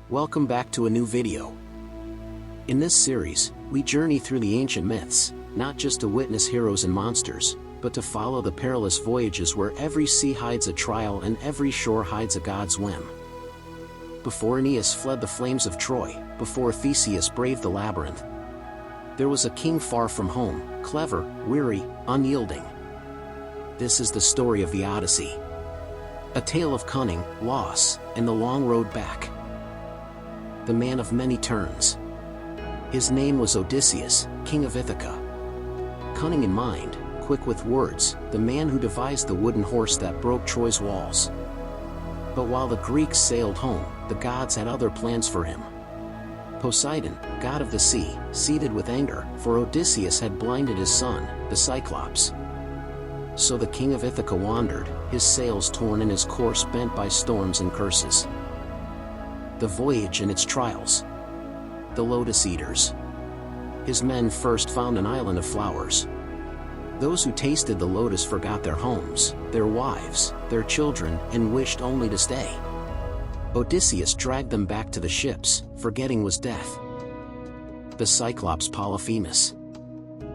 Welcome back to a new video. In this series, we journey through the ancient myths, not just to witness heroes and monsters, but to follow the perilous voyages where every sea hides a trial and every shore hides a god's whim. Before Aeneas fled the flames of Troy, before Theseus braved the labyrinth, there was a king far from home, clever, weary, unyielding. This is the story of the Odyssey. A tale of cunning, loss, and the long road back. The man of many turns. His name was Odysseus, king of Ithaca. Cunning in mind, quick with words, the man who devised the wooden horse that broke Troy's walls. But while the Greeks sailed home, the gods had other plans for him. Poseidon, god of the sea, seethed with anger, for Odysseus had blinded his son, the Cyclops. So the king of Ithaca wandered, his sails torn and his course bent by storms and curses. The voyage and its trials. The Lotus Eaters. His men first found an island of flowers. Those who tasted the lotus forgot their homes, their wives, their children, and wished only to stay. Odysseus dragged them back to the ships, forgetting was death. The Cyclops Polyphemus.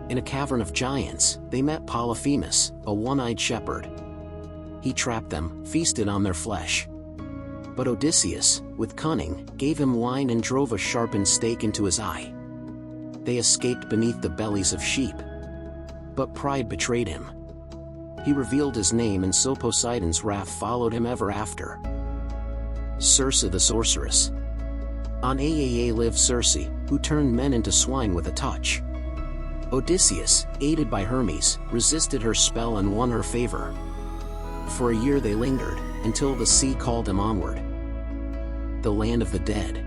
In a cavern of giants, they met Polyphemus, a one-eyed shepherd. He trapped them, feasted on their flesh. But Odysseus, with cunning, gave him wine and drove a sharpened stake into his eye. They escaped beneath the bellies of sheep. But pride betrayed him. He revealed his name, and so Poseidon's wrath followed him ever after. Circe the sorceress. On Aaa lived Circe, who turned men into swine with a touch. Odysseus, aided by Hermes, resisted her spell and won her favor. For a year they lingered, until the sea called him onward. The land of the dead.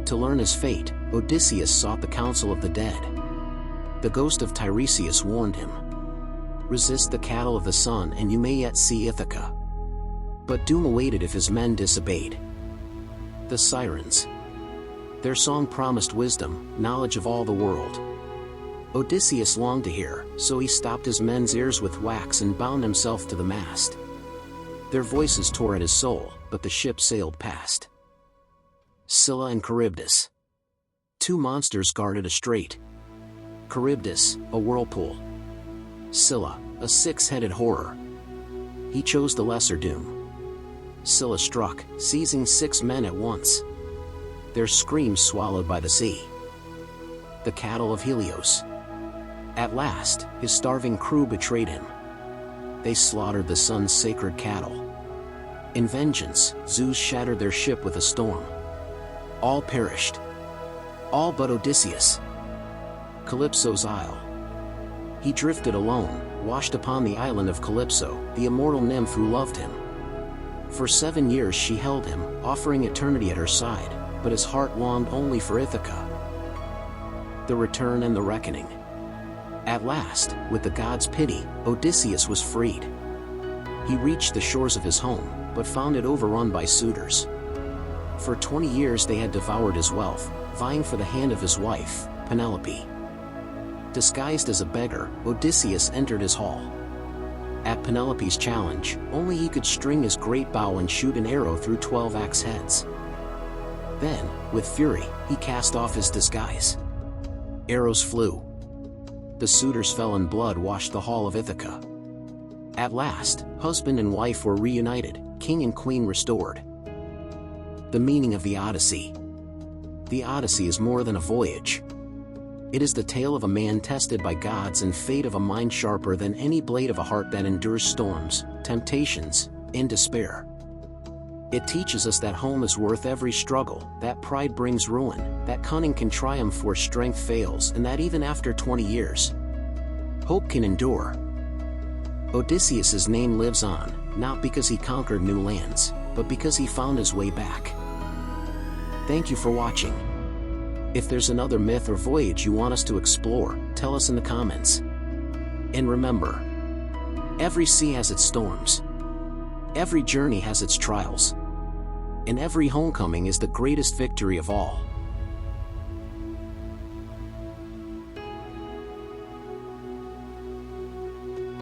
To learn his fate, Odysseus sought the counsel of the dead. The ghost of Tiresias warned him. Resist the cattle of the sun and you may yet see Ithaca. But doom awaited if his men disobeyed. The Sirens. Their song promised wisdom, knowledge of all the world. Odysseus longed to hear, so he stopped his men's ears with wax and bound himself to the mast. Their voices tore at his soul, but the ship sailed past. Scylla and Charybdis. Two monsters guarded a strait. Charybdis, a whirlpool. Scylla, a six-headed horror. He chose the lesser doom. Scylla struck, seizing 6 men at once. Their screams swallowed by the sea. The cattle of Helios. At last, his starving crew betrayed him. They slaughtered the sun's sacred cattle. In vengeance, Zeus shattered their ship with a storm. All perished. All but Odysseus. Calypso's Isle. He drifted alone, washed upon the island of Calypso, the immortal nymph who loved him. For 7 years she held him, offering eternity at her side, but his heart longed only for Ithaca. The return and the reckoning. At last, with the gods' pity, Odysseus was freed. He reached the shores of his home, but found it overrun by suitors. For 20 years they had devoured his wealth, vying for the hand of his wife, Penelope. Disguised as a beggar, Odysseus entered his hall. At Penelope's challenge, only he could string his great bow and shoot an arrow through 12 axe heads. Then, with fury, he cast off his disguise. Arrows flew. The suitors fell and blood washed the hall of Ithaca. At last, husband and wife were reunited, king and queen restored. The meaning of the Odyssey. The Odyssey is more than a voyage. It is the tale of a man tested by gods and fate of a mind sharper than any blade of a heart that endures storms, temptations, and despair. It teaches us that home is worth every struggle, that pride brings ruin, that cunning can triumph where strength fails, and that even after 20 years, hope can endure. Odysseus's name lives on, not because he conquered new lands, but because he found his way back. Thank you for watching. If there's another myth or voyage you want us to explore, tell us in the comments. And remember, every sea has its storms. Every journey has its trials. And every homecoming is the greatest victory of all.